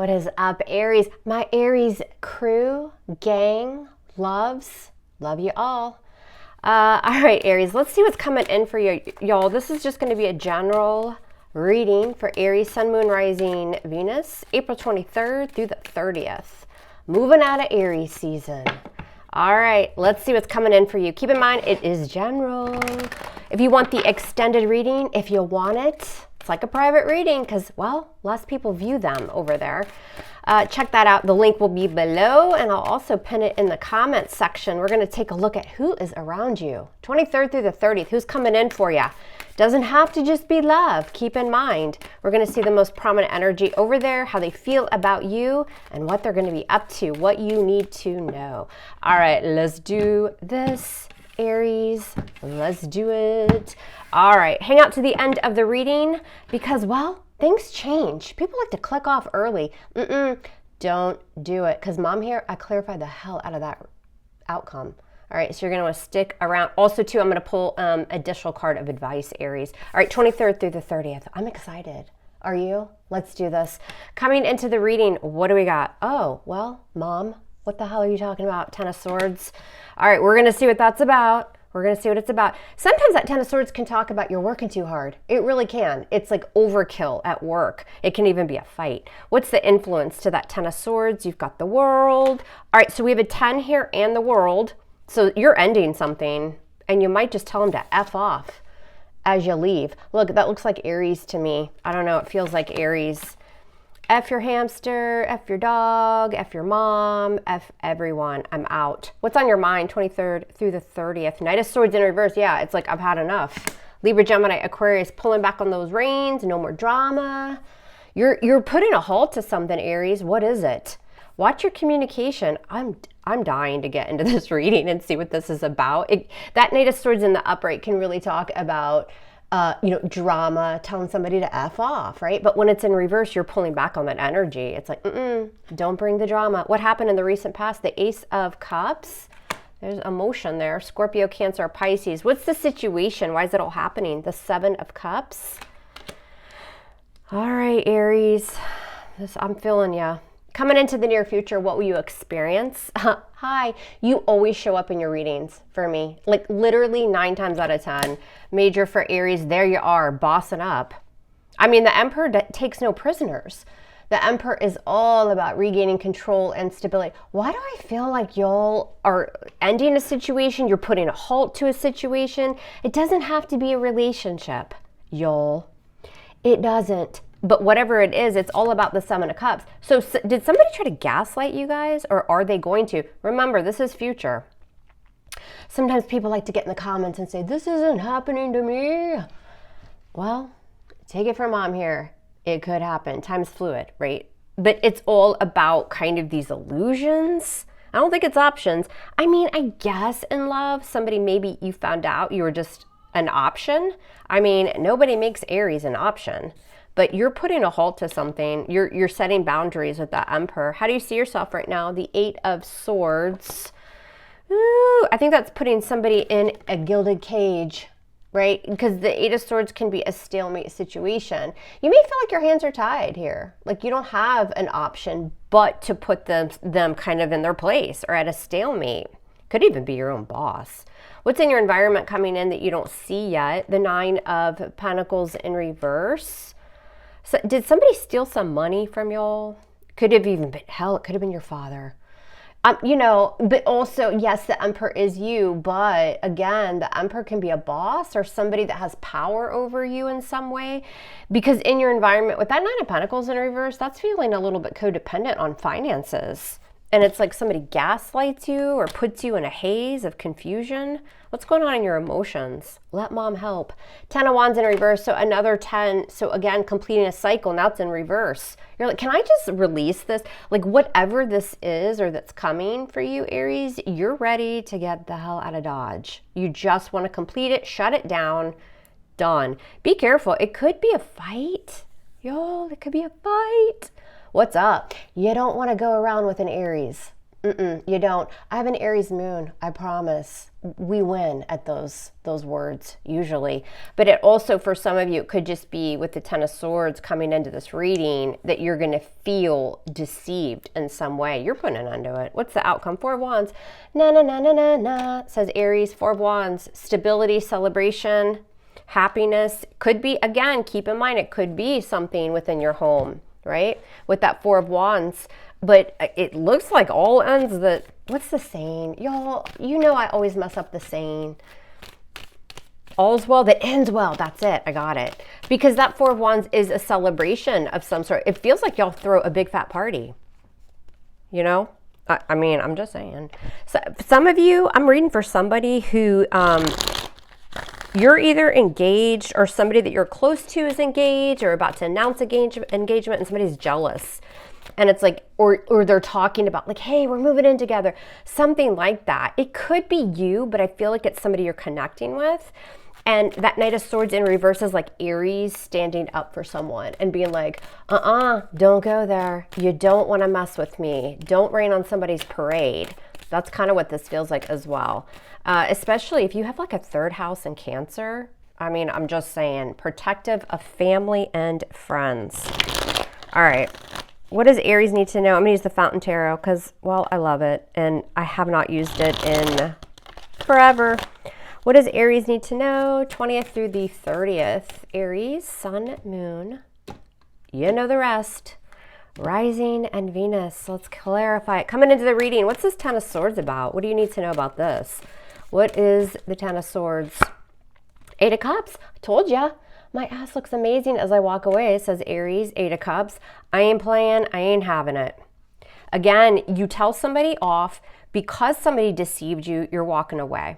What is up, Aries? My Aries crew, gang, love you all. All right, Aries, let's see what's coming in for you, y'all. This is just going to be a general reading for Aries, Sun, Moon, Rising, Venus, April 23rd through the 30th. Moving out of Aries season. All right, let's see what's coming in for you. Keep in mind, it is general. If you want the extended reading, if you want it, it's like a private reading because, well, less people view them over there. Check that out. The link will be below, and I'll also pin it in the comments section. We're going to take a look at who is around you. 23rd through the 30th, who's coming in for you? Doesn't have to just be love. Keep in mind, we're going to see the most prominent energy over there, how they feel about you, and what they're going to be up to, what you need to know. All right, let's do this, Aries. Let's do it. All right, hang out to the end of the reading because, well, things change. People like to click off early. Don't do it because Mom here, I clarified the hell out of that outcome. All right, so you're going to want to stick around. Also, too, I'm going to pull additional card of advice, Aries. All right, 23rd through the 30th. I'm excited. Are you? Let's do this. Coming into the reading, what do we got? Oh, well, Mom, what the hell are you talking about? Ten of Swords. All right, we're going to see what that's about. We're going to see what it's about. Sometimes that Ten of Swords can talk about you're working too hard. It really can. It's like overkill at work. It can even be a fight. What's the influence to that Ten of Swords? You've got the World. All right, so we have a 10 here and the World. So you're ending something, and you might just tell them to F off as you leave. Look, that looks like Aries to me. I don't know. It feels like Aries. F your hamster, F your dog, F your mom, F everyone. I'm out. What's on your mind 23rd through the 30th? Knight of Swords in reverse. Yeah, it's like I've had enough. Libra, Gemini, Aquarius, pulling back on those reins. No more drama. You're putting a halt to something, Aries. What is it? Watch your communication. I'm dying to get into this reading and see what this is about. That Knight of Swords in the upright can really talk about drama, telling somebody to F off, right? But when it's in reverse, you're pulling back on that energy. It's like, don't bring the drama. What happened in the recent past? The Ace of Cups. There's emotion there. Scorpio, Cancer, Pisces. What's the situation? Why is it all happening? The Seven of Cups. All right, Aries. I'm feeling ya. Coming into the near future, what will you experience? Hi, you always show up in your readings for me. Like literally 9 times out of 10. Major for Aries, there you are, bossing up. I mean, the Emperor takes no prisoners. The Emperor is all about regaining control and stability. Why do I feel like y'all are ending a situation? You're putting a halt to a situation. It doesn't have to be a relationship, y'all. It doesn't. But whatever it is, it's all about the Seven of Cups. So did somebody try to gaslight you guys, or are they going to? Remember, this is future. Sometimes people like to get in the comments and say, this isn't happening to me. Well, take it from Mom here. It could happen. Time's fluid, right? But it's all about kind of these illusions. I don't think it's options. I mean, I guess in love, somebody maybe you found out you were just an option. I mean, nobody makes Aries an option. But you're putting a halt to something. You're setting boundaries with that Emperor. How do you see yourself right now? The Eight of Swords. Ooh, I think that's putting somebody in a gilded cage, right? Because the Eight of Swords can be a stalemate situation. You may feel like your hands are tied here. Like you don't have an option but to put them kind of in their place or at a stalemate. Could even be your own boss. What's in your environment coming in that you don't see yet? The Nine of Pentacles in reverse. So did somebody steal some money from y'all? Could have even been, hell, it could have been your father. But also, yes, the Emperor is you, but again, the Emperor can be a boss or somebody that has power over you in some way. Because in your environment, with that Nine of Pentacles in reverse, that's feeling a little bit codependent on finances. And it's like somebody gaslights you or puts you in a haze of confusion. What's going on in your emotions? Let Mom help. 10 of Wands in reverse, so another 10. So again, completing a cycle, now it's in reverse. You're like, can I just release this? Like whatever this is or that's coming for you, Aries, you're ready to get the hell out of Dodge. You just want to complete it, shut it down, done. Be careful. It could be a fight. Y'all, it could be a fight. What's up? You don't want to go around with an Aries. You don't. I have an Aries moon, I promise. We win at those words usually. But it also, for some of you, it could just be with the Ten of Swords coming into this reading that you're going to feel deceived in some way. You're putting an end to it. What's the outcome? Four of Wands. Na na na na na na, says Aries. Four of Wands. Stability, celebration, happiness. Could be, again, keep in mind, it could be something within your home, right? With that Four of Wands. But it looks like all ends that, what's the saying? Y'all, you know I always mess up the saying. All's well that ends well. That's it. I got it. Because that Four of Wands is a celebration of some sort. It feels like y'all throw a big fat party. You know? I mean, I'm just saying. So, some of you, I'm reading for somebody who you're either engaged or somebody that you're close to is engaged or about to announce engagement and somebody's jealous. And it's like, or they're talking about like, hey, we're moving in together. Something like that. It could be you, but I feel like it's somebody you're connecting with. And that Knight of Swords in reverse is like Aries standing up for someone and being like, don't go there. You don't want to mess with me. Don't rain on somebody's parade. That's kind of what this feels like as well. Especially if you have like a third house in Cancer. I mean, I'm just saying, protective of family and friends. All right. What does Aries need to know? I'm going to use the Fountain Tarot because, well, I love it. And I have not used it in forever. What does Aries need to know? 20th through the 30th. Aries, Sun, Moon. You know the rest. Rising and Venus. Let's clarify it. Coming into the reading, what's this Ten of Swords about? What do you need to know about this? What is the Ten of Swords? Eight of Cups. I told ya. My ass looks amazing as I walk away, says Aries, Eight of Cups. I ain't playing. I ain't having it. Again, you tell somebody off because somebody deceived you, you're walking away.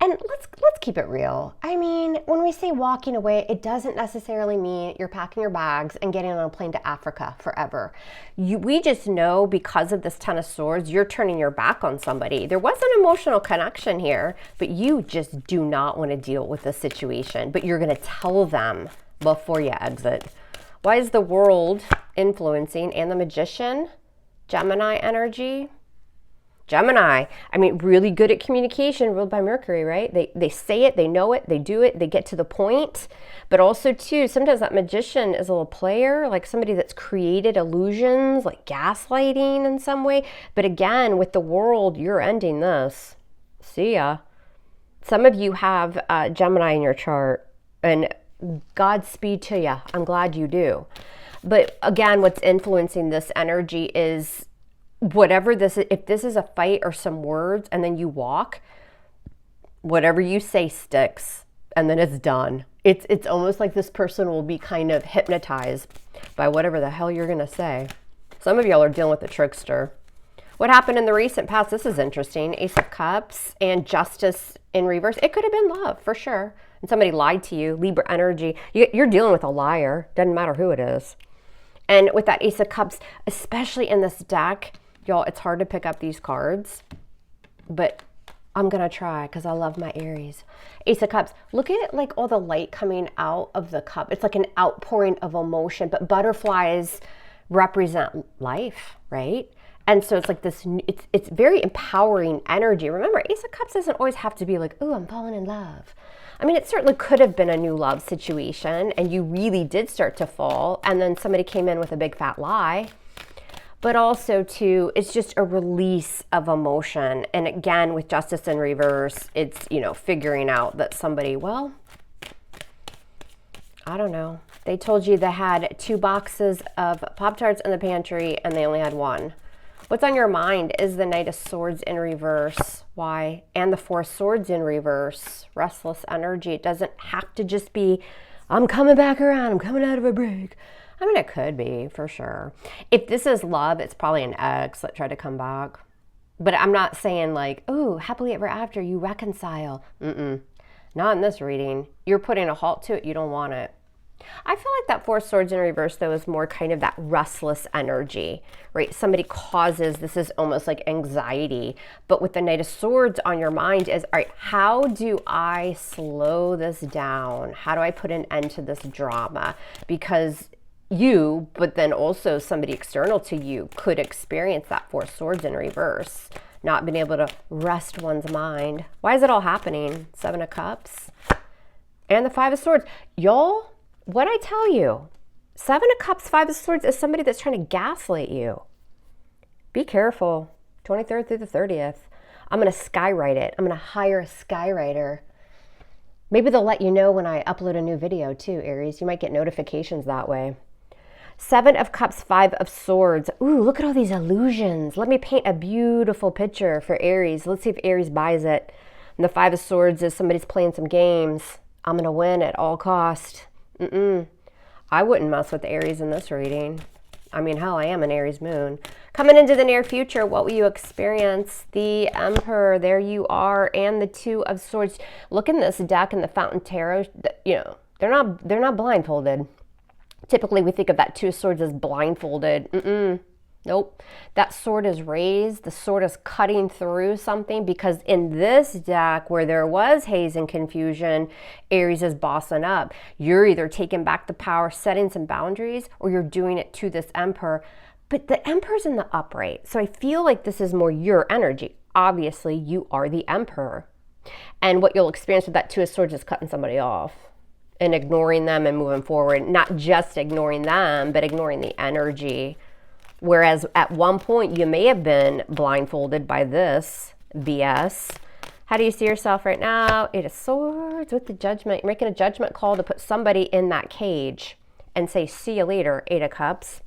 And let's keep it real. I mean, when we say walking away, it doesn't necessarily mean you're packing your bags and getting on a plane to Africa forever. We just know because of this Ten of Swords, you're turning your back on somebody. There was an emotional connection here, but you just do not want to deal with the situation. But you're going to tell them before you exit. Why is the World influencing and the Magician? Gemini energy. Gemini, I mean, really good at communication, ruled by Mercury, right? They say it, they know it, they do it, they get to the point. But also, too, sometimes that Magician is a little player, like somebody that's created illusions, like gaslighting in some way. But again, with the World, you're ending this. See ya. Some of you have Gemini in your chart, and Godspeed to ya. I'm glad you do. But again, what's influencing this energy is whatever this is. If this is a fight or some words and then you walk, whatever you say sticks and then it's done. It's almost like this person will be kind of hypnotized by whatever the hell you're going to say. Some of y'all are dealing with the Trickster. What happened in the recent past? This is interesting. Ace of Cups and Justice in reverse. It could have been love for sure. And somebody lied to you. Libra energy. You're dealing with a liar. Doesn't matter who it is. And with that Ace of Cups, especially in this deck, y'all, it's hard to pick up these cards, but I'm going to try because I love my Aries. Ace of Cups. Look at it like all the light coming out of the cup. It's like an outpouring of emotion, but butterflies represent life, right? And so it's like this, it's very empowering energy. Remember, Ace of Cups doesn't always have to be like, oh, I'm falling in love. I mean, it certainly could have been a new love situation and you really did start to fall and then somebody came in with a big fat lie. But also, too, it's just a release of emotion. And again, with Justice in reverse, it's, figuring out that somebody, well, I don't know. They told you they had 2 boxes of Pop-Tarts in the pantry and they only had 1. What's on your mind is the Knight of Swords in reverse. Why? And the Four of Swords in reverse. Restless energy. It doesn't have to just be, I'm coming back around. I'm coming out of a break. I mean, it could be, for sure. If this is love, it's probably an ex that tried to come back. But I'm not saying like, oh, happily ever after, you reconcile. Not in this reading. You're putting a halt to it. You don't want it. I feel like that Four of Swords in reverse, though, is more kind of that restless energy, right? Somebody causes, this is almost like anxiety. But with the Knight of Swords on your mind is, all right, how do I slow this down? How do I put an end to this drama? Because you, but then also somebody external to you could experience that Four of Swords in reverse, not being able to rest one's mind. Why is it all happening? Seven of Cups and the Five of Swords. Y'all, what I tell you, Seven of Cups, Five of Swords is somebody that's trying to gaslight you. Be careful. 23rd through the 30th. I'm going to skywrite it. I'm going to hire a skywriter. Maybe they'll let you know when I upload a new video too, Aries. You might get notifications that way. Seven of Cups, Five of Swords. Ooh, look at all these illusions. Let me paint a beautiful picture for Aries. Let's see if Aries buys it. And the Five of Swords is somebody's playing some games. I'm going to win at all cost. I wouldn't mess with Aries in this reading. I mean, hell, I am an Aries moon. Coming into the near future, what will you experience? The Emperor, there you are, and the Two of Swords. Look in this deck in the Fountain Tarot. You know, they're not blindfolded. Typically, we think of that Two of Swords as blindfolded. Nope. That sword is raised. The sword is cutting through something, because in this deck where there was haze and confusion, Aries is bossing up. You're either taking back the power, setting some boundaries, or you're doing it to this Emperor. But the Emperor's in the upright. So I feel like this is more your energy. Obviously, you are the Emperor. And what you'll experience with that Two of Swords is cutting somebody off and ignoring them and moving forward. Not just ignoring them, but ignoring the energy. Whereas at one point you may have been blindfolded by this BS. How do you see yourself right now? Eight of Swords with the Judgment. You're making a judgment call to put somebody in that cage and say, see you later, Eight of Cups.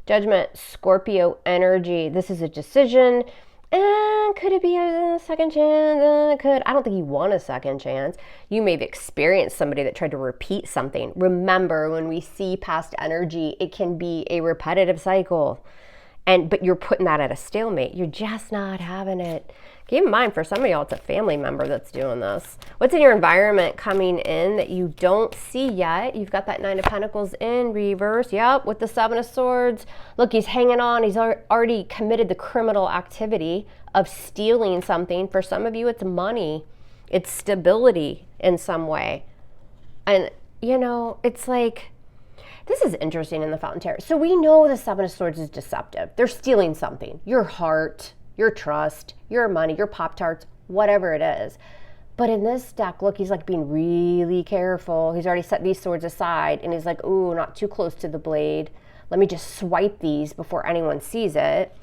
Judgment, Scorpio energy. This is a decision. And could it be a second chance? I don't think you want a second chance. You may have experienced somebody that tried to repeat something. Remember, when we see past energy, it can be a repetitive cycle. But you're putting that at a stalemate. You're just not having it. Keep in mind, for some of y'all, it's a family member that's doing this. What's in your environment coming in that you don't see yet? You've got that Nine of Pentacles in reverse. Yep, with the Seven of Swords. Look, he's hanging on. He's already committed the criminal activity of stealing something. For some of you, it's money. It's stability in some way. And, you know, it's like, this is interesting in the Fountain Tarot. So we know the Seven of Swords is deceptive. They're stealing something. Your heart, your trust, your money, your Pop-Tarts, whatever it is. But in this deck, look, he's like being really careful. He's already set these swords aside, and he's like, ooh, not too close to the blade. Let me just swipe these before anyone sees it.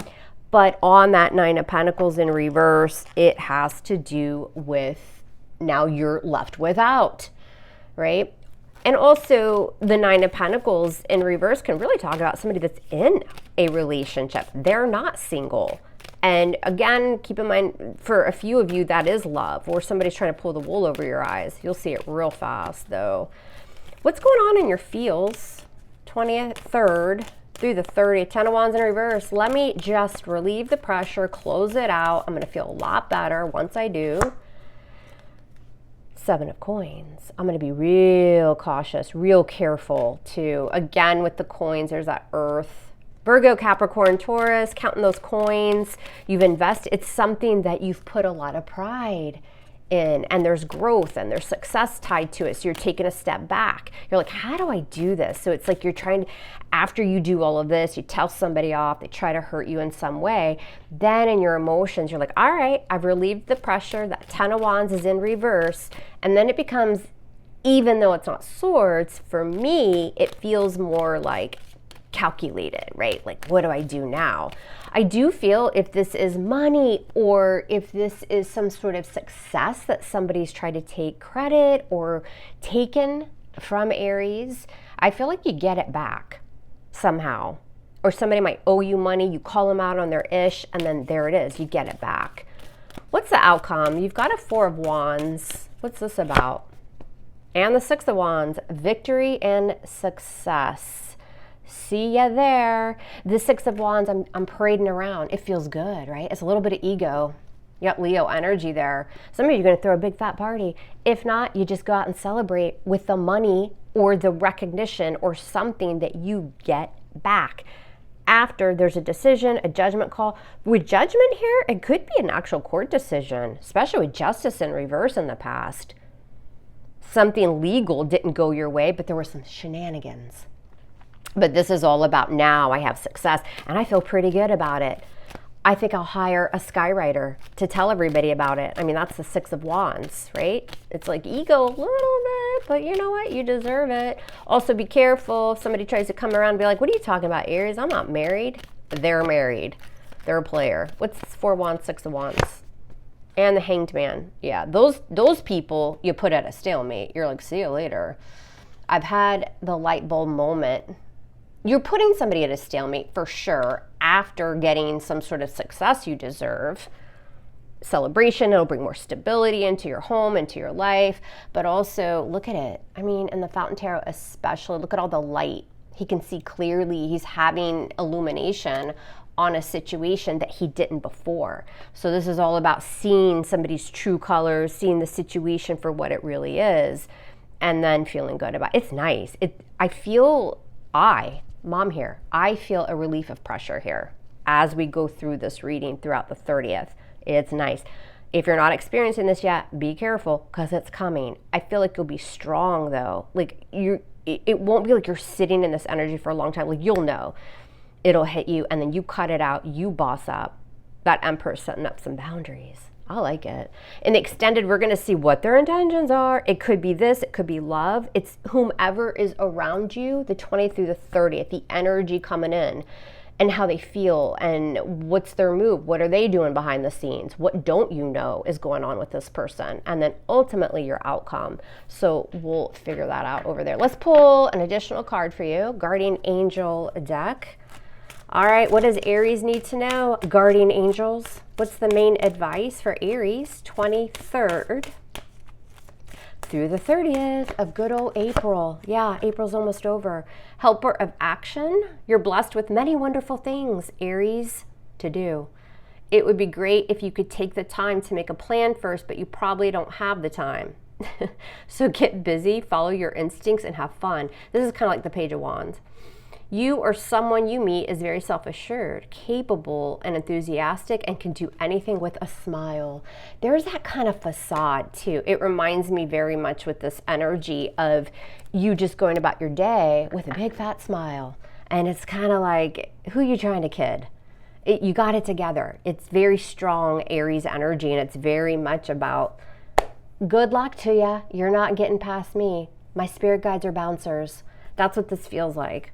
But on that Nine of Pentacles in reverse, it has to do with now you're left without, right? And also the Nine of Pentacles in reverse can really talk about somebody that's in a relationship. They're not single. And again, keep in mind, for a few of you, that is love, or somebody's trying to pull the wool over your eyes. You'll see it real fast, though. What's going on in your feels? 23rd through the 30th. Ten of Wands in reverse. Let me just relieve the pressure, close it out. I'm going to feel a lot better once I do. Seven of Coins. I'm going to be real cautious, real careful, too. Again, with the coins, there's that Earth. Virgo, Capricorn, Taurus, counting those coins. You've invested. It's something that you've put a lot of pride in, and there's growth and there's success tied to it. So you're taking a step back. You're like, how do I do this? So it's like you're trying, after you do all of this, you tell somebody off, they try to hurt you in some way. Then in your emotions, you're like, all right, I've relieved the pressure. That Ten of Wands is in reverse. And then it becomes, even though it's not swords, for me, it feels more like calculated, right? Like, what do I do now? I do feel if this is money, or if this is some sort of success that somebody's tried to take credit or taken from Aries, I feel like you get it back somehow. Or somebody might owe you money, you call them out on their ish, and then there it is, you get it back. What's the outcome? You've got a Four of Wands. What's this about? And the Six of Wands, victory and success. See ya there. The Six of Wands, I'm parading around. It feels good, right? It's a little bit of ego. You got Leo energy there. Some of you are going to throw a big fat party. If not, you just go out and celebrate with the money or the recognition or something that you get back. After there's a decision, a judgment call. With judgment here, it could be an actual court decision, especially with justice in reverse in the past. Something legal didn't go your way, but there were some shenanigans. But this is all about now I have success and I feel pretty good about it. I think I'll hire a skywriter to tell everybody about it. I mean, that's the Six of Wands, right? It's like ego a little bit, but you know what? You deserve it. Also, be careful if somebody tries to come around and be like, what are you talking about, Aries? I'm not married. They're married. They're a player. What's 4 Wands, 6 of Wands? And the Hanged Man. Yeah, those people you put at a stalemate. You're like, see you later. I've had the light bulb moment. You're putting somebody at a stalemate for sure after getting some sort of success you deserve. Celebration, it'll bring more stability into your home, into your life, but also look at it. I mean, in the Fountain Tarot especially, look at all the light. He can see clearly. He's having illumination on a situation that he didn't before. So this is all about seeing somebody's true colors, seeing the situation for what it really is, and then feeling good about it. It's nice. Mom here, I feel a relief of pressure here as we go through this reading throughout the 30th. It's nice. If you're not experiencing this yet, be careful because it's coming. I feel like you'll be strong though. Like it won't be like you're sitting in this energy for a long time. Like you'll know it'll hit you and then you cut it out, you boss up. That Emperor's setting up some boundaries. I like it. In the extended, we're going to see what their intentions are. It could be this. It could be love. It's whomever is around you, the 20th through the 30th, the energy coming in and how they feel and what's their move. What are they doing behind the scenes? What don't you know is going on with this person? And then ultimately your outcome. So we'll figure that out over there. Let's pull an additional card for you. Guardian Angel deck. All right, what does Aries need to know? Guardian Angels. What's the main advice for Aries? 23rd through the 30th of good old April. Yeah, April's almost over. Helper of action. You're blessed with many wonderful things, Aries, to do. It would be great if you could take the time to make a plan first, but you probably don't have the time. So get busy, follow your instincts, and have fun. This is kind of like the Page of Wands. You or someone you meet is very self-assured, capable, and enthusiastic, and can do anything with a smile. There's that kind of facade, too. It reminds me very much with this energy of you just going about your day with a big, fat smile. And it's kind of like, who are you trying to kid? You got it together. It's very strong Aries energy, and it's very much about good luck to you. You're not getting past me. My spirit guides are bouncers. That's what this feels like.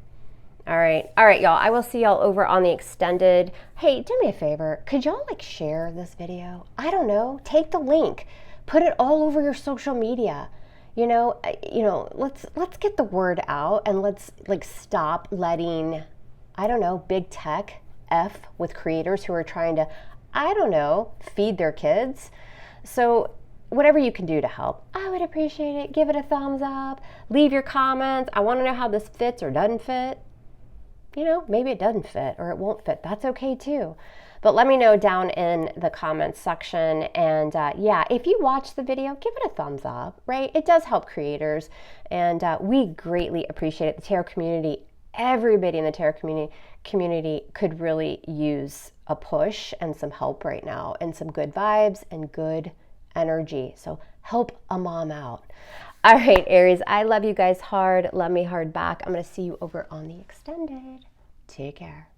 All right, y'all. I will see y'all over on the extended. Hey, do me a favor. Could y'all share this video? I don't know. Take the link, put it all over your social media. Let's get the word out and let's stop letting, I don't know, big tech F with creators who are trying to, I don't know, feed their kids. So whatever you can do to help, I would appreciate it. Give it a thumbs up. Leave your comments. I want to know how this fits or doesn't fit. Maybe it doesn't fit or it won't fit. That's okay too. But let me know down in the comments section. And yeah, if you watch the video, give it a thumbs up, right? It does help creators. And we greatly appreciate it. The tarot community, everybody in the tarot community could really use a push and some help right now and some good vibes and good energy. So help a mom out. All right, Aries, I love you guys hard. Love me hard back. I'm going to see you over on the extended. Take care.